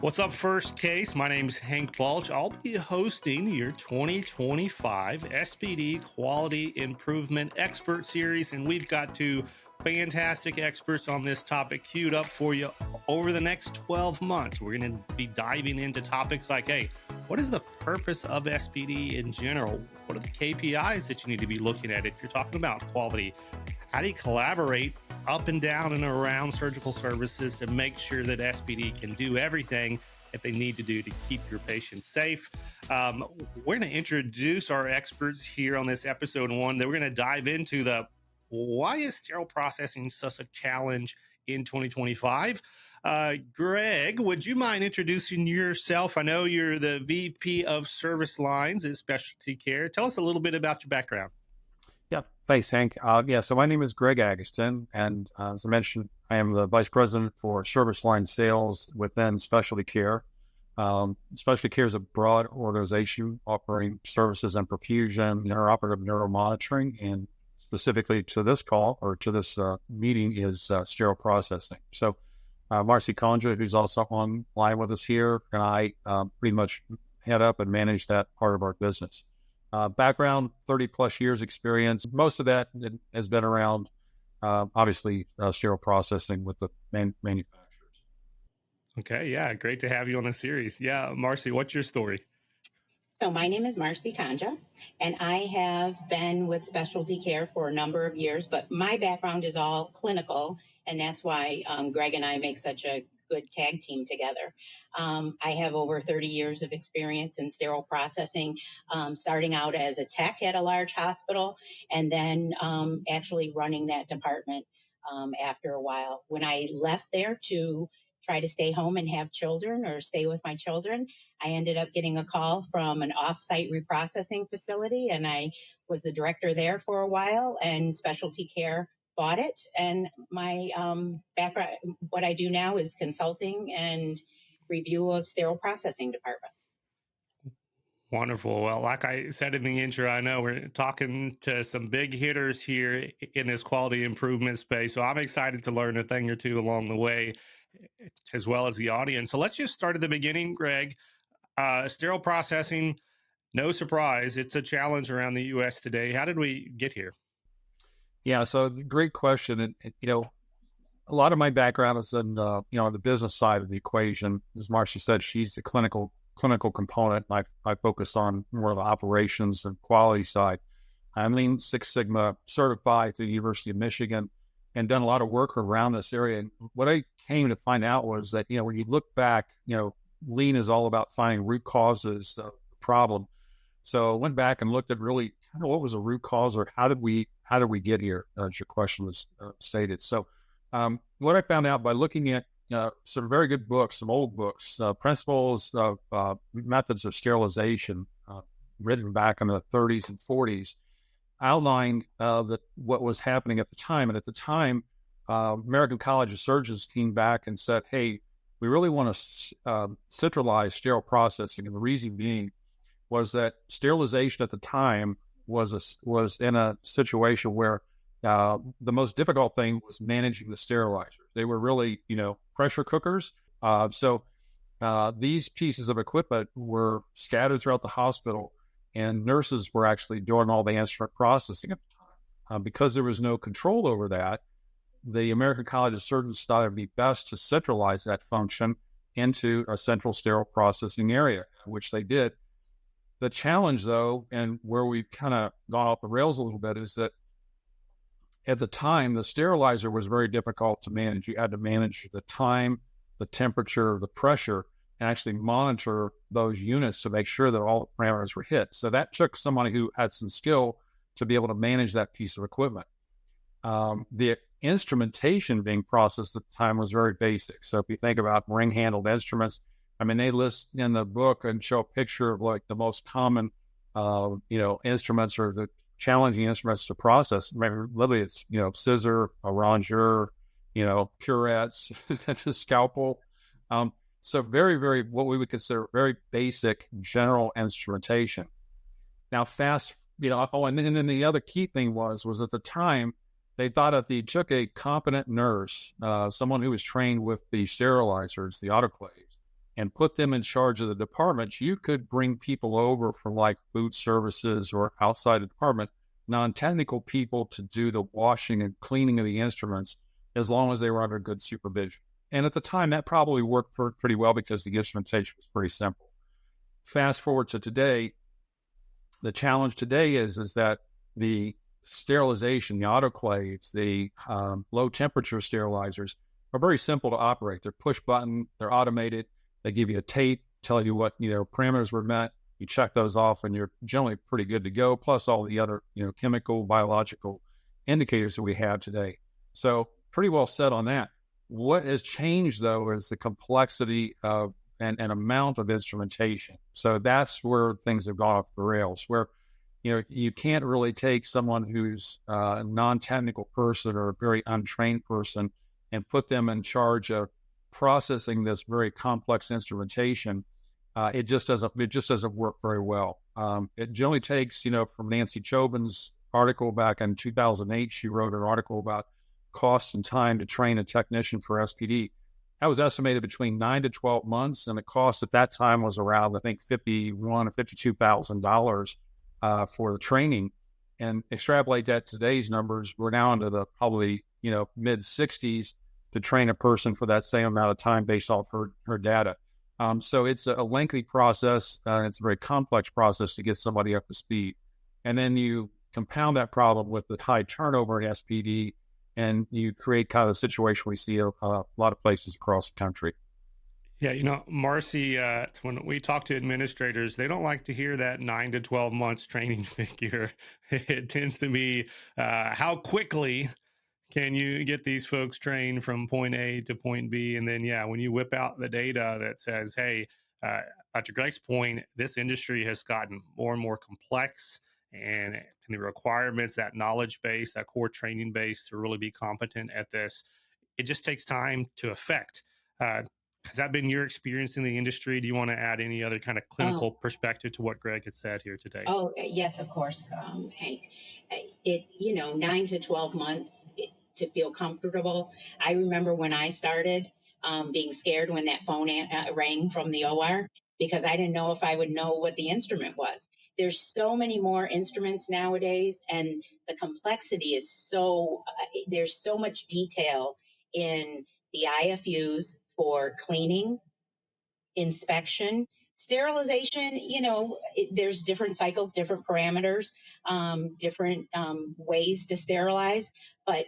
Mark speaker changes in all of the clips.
Speaker 1: What's up, FirstCase? My name's Hank Balch. I'll be hosting your 2025 SPD Quality Improvement Expert Series, and we've got two fantastic experts on this topic queued up for you over the next 12 months. We're going to be diving into topics like, hey, what is the purpose of SPD in general? What are the KPIs that you need to be looking at if you're talking about quality? How do you collaborate up and down and around surgical services to make sure that SPD can do everything that they need to do to keep your patients safe? We're going to introduce our experts here on this episode one. That we're going to dive into the why is sterile processing such a challenge in 2025? Greg, would you mind introducing yourself? I know you're the VP of Service Lines at Specialty Care. Tell us a little bit about your background.
Speaker 2: Yeah, thanks, Hank. So my name is Greg Agustin, and as I mentioned, I am the Vice President for Service Line Sales within Specialty Care. Specialty Care is a broad organization offering services in perfusion, intraoperative neuromonitoring, and specifically to this call or to this meeting is sterile processing. So Marcy Conja, who's also online with us here, and I pretty much head up and manage that part of our business. Background, 30 plus years experience. Most of that has been around, obviously, sterile processing with the manufacturers.
Speaker 1: Okay, yeah, great to have you on the series. Yeah, Marcy, what's your story?
Speaker 3: So my name is Marcy Conja, and I have been with Specialty Care for a number of years, but my background is all clinical, and that's why Greg and I make such a good tag team together. I have over 30 years of experience in sterile processing, starting out as a tech at a large hospital, and then actually running that department after a while. When I left there to try to stay home and have children or stay with my children, I ended up getting a call from an off-site reprocessing facility, and I was the director there for a while, and Specialty Care bought it. And my background, what I do now is consulting and review of sterile processing departments.
Speaker 1: Wonderful. Well, like I said in the intro, I know we're talking to some big hitters here in this quality improvement space. So I'm excited to learn a thing or two along the way, as well as the audience. So let's just start at the beginning, Greg. Sterile processing, no surprise, it's a challenge around the U.S. today. How did we get here?
Speaker 2: Yeah, so great question. And a lot of my background is in, on the business side of the equation. As Marcy said, she's the clinical component. I focus on more of the operations and quality side. I'm Lean Six Sigma certified through the University of Michigan and done a lot of work around this area. And what I came to find out was that, when you look back, Lean is all about finding root causes of the problem. So I went back and looked at really kind of what was the root cause, or how did we get here, as your question was stated. So what I found out by looking at some very good books, some old books, Principles of Methods of Sterilization, written back in the 30s and 40s, outlined what was happening at the time. And at the time, American College of Surgeons came back and said, hey, we really want to centralize sterile processing. And the reason being was that sterilization at the time was in a situation where the most difficult thing was managing the sterilizer. They were really, pressure cookers. So these pieces of equipment were scattered throughout the hospital, and nurses were actually doing all the instrument processing at the time. Because there was no control over that, the American College of Surgeons thought it would be best to centralize that function into a central sterile processing area, which they did. The challenge, though, and where we've kind of gone off the rails a little bit, is that at the time, the sterilizer was very difficult to manage. You had to manage the time, the temperature, the pressure, and actually monitor those units to make sure that all the parameters were hit. So that took somebody who had some skill to be able to manage that piece of equipment. The instrumentation being processed at the time was very basic. So if you think about ring-handled instruments, they list in the book and show a picture of like the most common, instruments or the challenging instruments to process. Literally it's, scissor, a rongeur, curettes, a scalpel. So very, very, what we would consider very basic general instrumentation. Now and then the other key thing was at the time, they thought if they took a competent nurse, someone who was trained with the sterilizers, the autoclaves, and put them in charge of the departments, you could bring people over from like food services or outside the department, non-technical people, to do the washing and cleaning of the instruments as long as they were under good supervision. And at the time, that probably worked pretty well because the instrumentation was pretty simple. Fast forward to today, the challenge today is that the sterilization, the autoclaves, the low temperature sterilizers are very simple to operate. They're push button, they're automated. They give you a tape, tell you what, parameters were met. You check those off and you're generally pretty good to go, plus all the other, chemical, biological indicators that we have today. So pretty well set on that. What has changed, though, is the complexity of and amount of instrumentation. So that's where things have gone off the rails, where you can't really take someone who's a non-technical person or a very untrained person and put them in charge of processing this very complex instrumentation. It just doesn't work very well. It generally takes, from Nancy Chobin's article back in 2008, she wrote an article about cost and time to train a technician for SPD. That was estimated between 9 to 12 months, and the cost at that time was around, I think, $51,000 or $52,000 for the training. And extrapolate that to today's numbers, we're now into the probably mid 60s to train a person for that same amount of time based off her data. So it's a lengthy process, and it's a very complex process to get somebody up to speed. And then you compound that problem with the high turnover in SPD, and you create kind of a situation we see a lot of places across the country.
Speaker 1: Yeah, Marcy, when we talk to administrators, they don't like to hear that 9 to 12 months training figure. It tends to be how quickly can you get these folks trained from point A to point B? And then, when you whip out the data that says, hey, to Greg's point, this industry has gotten more and more complex, and the requirements, that knowledge base, that core training base to really be competent at this, it just takes time to affect. Has that been your experience in the industry? Do you want to add any other kind of clinical perspective to what Greg has said here today?
Speaker 3: Oh, yes, of course, Hank. 9 to 12 months to feel comfortable. I remember when I started being scared when that phone rang from the OR, because I didn't know if I would know what the instrument was. There's so many more instruments nowadays, and the complexity is there's so much detail in the IFUs for cleaning, inspection, sterilization. There's different cycles, different parameters, different ways to sterilize, but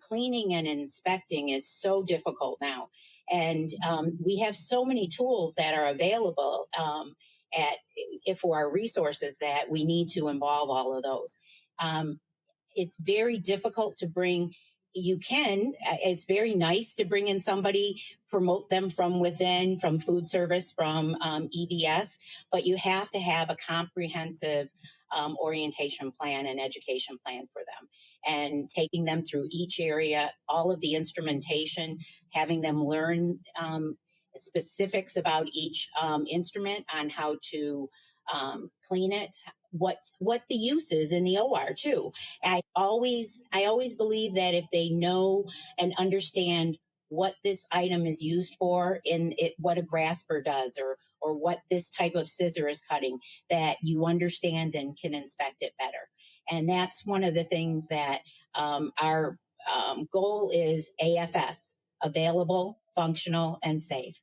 Speaker 3: cleaning and inspecting is so difficult now. And we have so many tools that are available for our resources that we need to involve all of those. It's very difficult to bring. It's very nice to bring in somebody, promote them from within, from food service, from EVS, but you have to have a comprehensive orientation plan and education plan for them, and taking them through each area, all of the instrumentation, having them learn specifics about each instrument, on how to clean it, what the use is in the OR too. I always believe that if they know and understand what this item is used for, in it, what a grasper does, or what this type of scissor is cutting, that you understand and can inspect it better. And that's one of the things that our goal is: AFS, available, functional, and safe.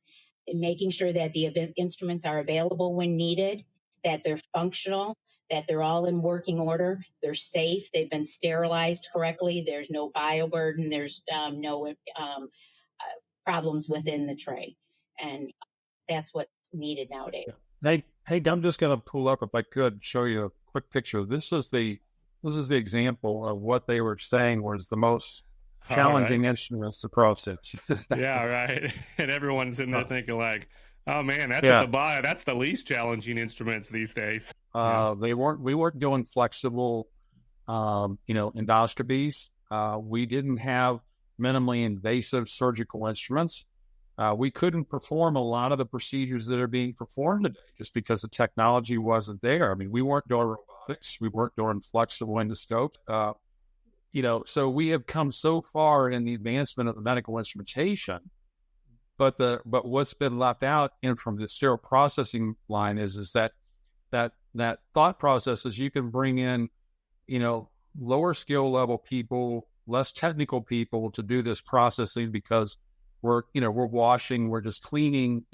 Speaker 3: And making sure that the instruments are available when needed, that they're functional, that they're all in working order, they're safe, they've been sterilized correctly, there's no bioburden, there's no problems within the tray. And that's what's needed nowadays.
Speaker 2: Hey, I'm just going to pull up, if I could, show you a quick picture. This is the example of what they were saying was the most challenging instruments to process.
Speaker 1: Yeah, right. And everyone's in there thinking like, oh man, that's that's the least challenging instruments these days.
Speaker 2: We weren't doing flexible, endoscopies. We didn't have minimally invasive surgical instruments. We couldn't perform a lot of the procedures that are being performed today just because the technology wasn't there. I mean, we weren't doing robotics. We weren't doing flexible endoscopes. So we have come so far in the advancement of the medical instrumentation, but what's been left out in from the sterile processing line is that thought process is you can bring in, lower skill level people, less technical people to do this processing because we're washing, we're just cleaning,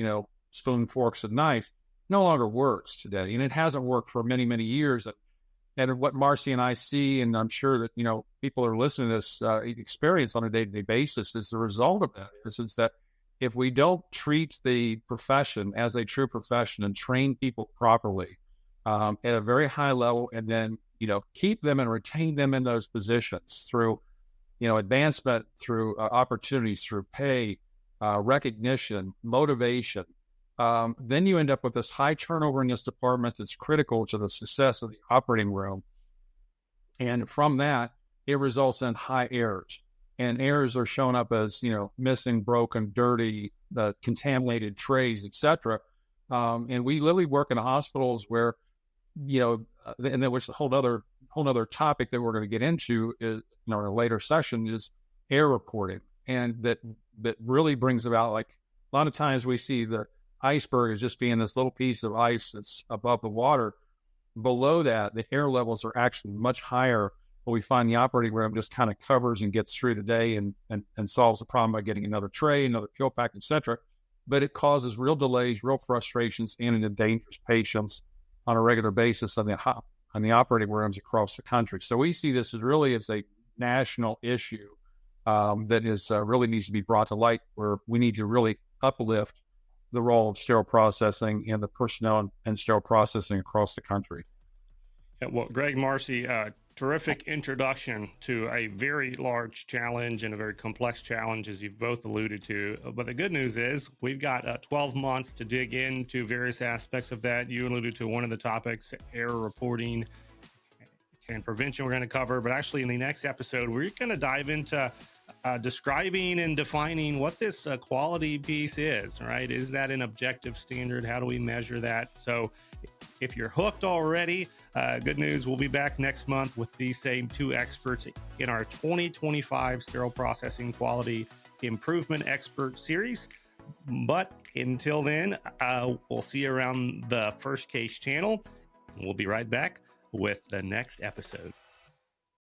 Speaker 2: spoon, forks, and knife. No longer works today, and it hasn't worked for many, many years. And what Marcy and I see, and I'm sure that, people are listening to this experience on a day-to-day basis, is the result of that is that if we don't treat the profession as a true profession and train people properly at a very high level, and then, keep them and retain them in those positions through, advancement, through opportunities, through pay, recognition, motivation, then you end up with this high turnover in this department that's critical to the success of the operating room. And from that, it results in high errors. And errors are shown up as, missing, broken, dirty, contaminated trays, etc. And we literally work in hospitals where, and there was a whole other topic that we're going to get into is, in a later session, is error reporting. And that really brings about, like, a lot of times we see the iceberg as just being this little piece of ice that's above the water. Below that, the air levels are actually much higher, but we find the operating room just kind of covers and gets through the day and solves the problem by getting another tray, another fuel pack, etc. But it causes real delays, real frustrations, and it endangers patients on a regular basis on the operating rooms across the country. So we see this as really as a national issue that is really needs to be brought to light, where we need to really uplift the role of sterile processing and the personnel and sterile processing across the country.
Speaker 1: Well, Greg, Marcy, terrific introduction to a very large challenge and a very complex challenge, as you've both alluded to. But the good news is we've got 12 months to dig into various aspects of that. You alluded to one of the topics, error reporting and prevention, we're going to cover. But actually, in the next episode, we're going to dive into describing and defining what this quality piece is, right? Is that an objective standard? How do we measure that? So if you're hooked already, good news, we'll be back next month with these same two experts in our 2025 Sterile Processing Quality Improvement Expert Series. But until then, we'll see you around the FirstCase channel. We'll be right back with the next episode.